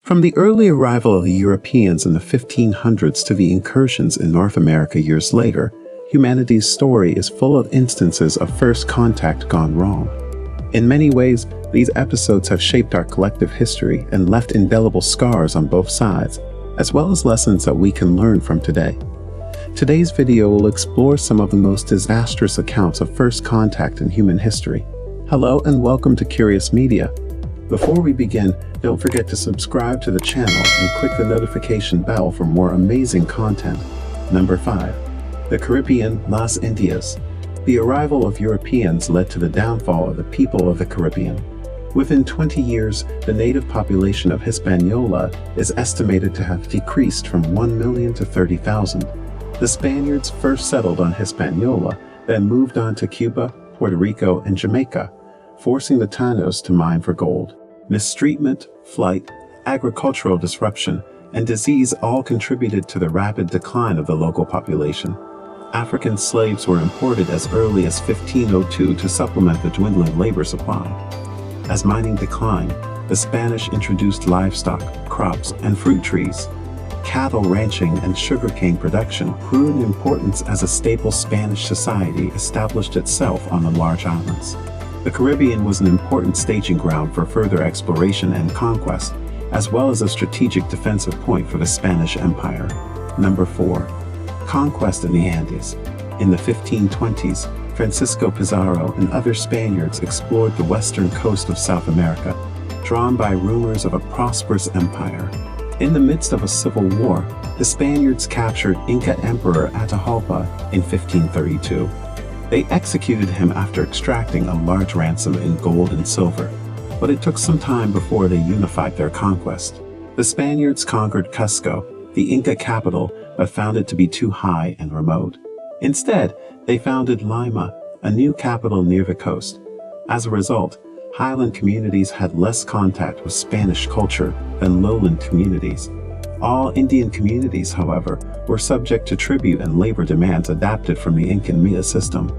From the early arrival of the Europeans in the 1500s to the incursions in North America years later, humanity's story is full of instances of first contact gone wrong. In many ways, these episodes have shaped our collective history and left indelible scars on both sides, as well as lessons that we can learn from today. Today's video will explore some of the most disastrous accounts of first contact in human history. Hello and welcome to Curious Media. Before we begin, don't forget to subscribe to the channel and click the notification bell for more amazing content. Number 5. The Caribbean, Las Indias. The arrival of Europeans led to the downfall of the people of the Caribbean. Within 20 years, the native population of Hispaniola is estimated to have decreased from 1 million to 30,000. The Spaniards first settled on Hispaniola, then moved on to Cuba, Puerto Rico, and Jamaica, forcing the Tanos to mine for gold. Mistreatment, flight, agricultural disruption, and disease all contributed to the rapid decline of the local population. African slaves were imported as early as 1502 to supplement the dwindling labor supply. As mining declined, the Spanish introduced livestock, crops, and fruit trees. Cattle ranching and sugarcane production grew in importance as a staple Spanish society established itself on the large islands. The Caribbean was an important staging ground for further exploration and conquest, as well as a strategic defensive point for the Spanish Empire. Number 4. Conquest in the Andes. In the 1520s, Francisco Pizarro and other Spaniards explored the western coast of South America, drawn by rumors of a prosperous empire. In the midst of a civil war, the Spaniards captured Inca Emperor Atahualpa in 1532. They executed him after extracting a large ransom in gold and silver, but it took some time before they unified their conquest. The Spaniards conquered Cusco, the Inca capital, but found it to be too high and remote. Instead, they founded Lima, a new capital near the coast. As a result, highland communities had less contact with Spanish culture than lowland communities. All Indian communities, however, were subject to tribute and labor demands adapted from the Incan Mia system.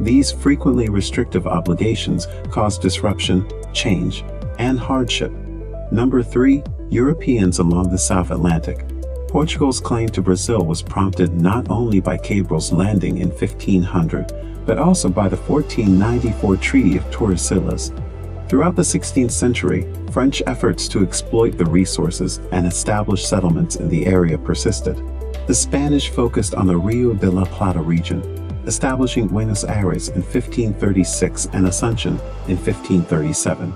These frequently restrictive obligations caused disruption, change, and hardship. Number 3. Europeans along the South Atlantic. Portugal's claim to Brazil was prompted not only by Cabril's landing in 1500, but also by the 1494 Treaty of Tordesillas. Throughout the 16th century, French efforts to exploit the resources and establish settlements in the area persisted. The Spanish focused on the Rio de la Plata region, establishing Buenos Aires in 1536 and Asuncion in 1537.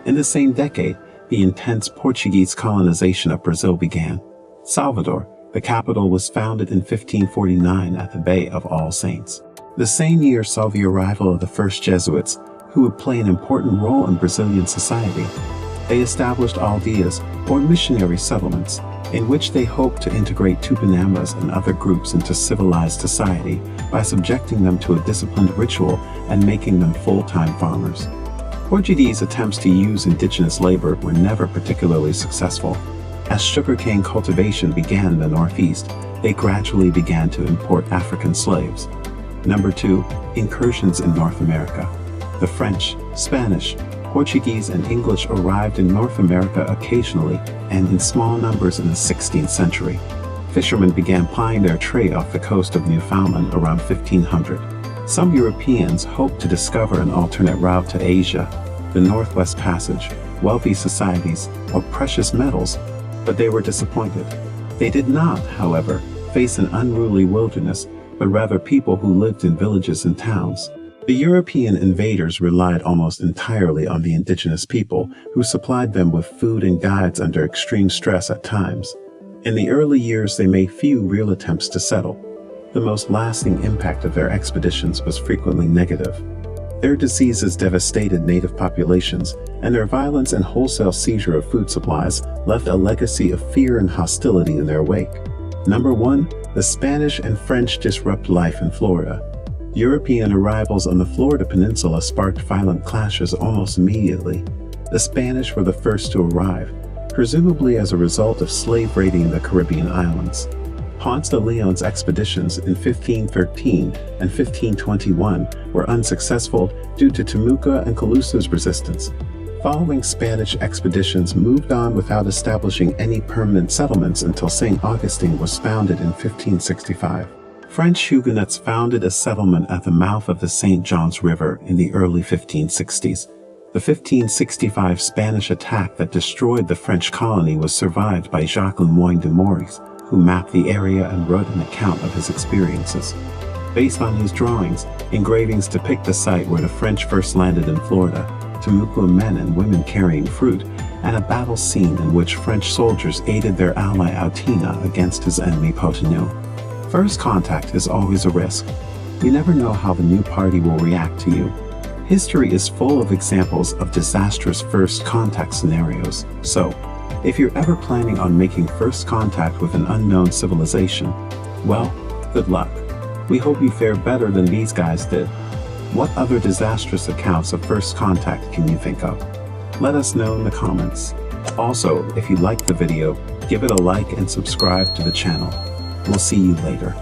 In the same decade, the intense Portuguese colonization of Brazil began. Salvador, the capital, was founded in 1549 at the Bay of All Saints. The same year saw the arrival of the first Jesuits, who would play an important role in Brazilian society. They established aldeias, or missionary settlements, in which they hoped to integrate Tupinamas and other groups into civilized society by subjecting them to a disciplined ritual and making them full-time farmers. Portuguese attempts to use indigenous labor were never particularly successful. As sugarcane cultivation began in the Northeast, they gradually began to import African slaves. Number 2. Incursions in North America. The French, Spanish, Portuguese, and English arrived in North America occasionally and in small numbers in the 16th century. Fishermen began plying their trade off the coast of Newfoundland around 1500. Some Europeans hoped to discover an alternate route to Asia, the Northwest Passage, wealthy societies, or precious metals, but they were disappointed. They did not, however, face an unruly wilderness, but rather people who lived in villages and towns. The European invaders relied almost entirely on the indigenous people, who supplied them with food and guides under extreme stress at times. In the early years, they made few real attempts to settle. The most lasting impact of their expeditions was frequently negative. Their diseases devastated native populations, and their violence and wholesale seizure of food supplies left a legacy of fear and hostility in their wake. Number 1. The Spanish and French disrupt life in Florida. European arrivals on the Florida Peninsula sparked violent clashes almost immediately. The Spanish were the first to arrive, presumably as a result of slave raiding in the Caribbean islands. Ponce de Leon's expeditions in 1513 and 1521 were unsuccessful due to Timucua and Calusa's resistance. Following Spanish expeditions moved on without establishing any permanent settlements until St. Augustine was founded in 1565. French Huguenots founded a settlement at the mouth of the St. Johns River in the early 1560s. The 1565 Spanish attack that destroyed the French colony was survived by Jacques Lemoyne de Maurice, who mapped the area and wrote an account of his experiences. Based on his drawings, engravings depict the site where the French first landed in Florida, Temecula men and women carrying fruit, and a battle scene in which French soldiers aided their ally Outina against his enemy Potignou. First contact is always a risk. You never know how the new party will react to you. History is full of examples of disastrous first contact scenarios, so if you're ever planning on making first contact with an unknown civilization, well, good luck. We hope you fare better than these guys did. What other disastrous accounts of first contact can you think of? Let us know in the comments. Also, if you liked the video, give it a like and subscribe to the channel. We'll see you later.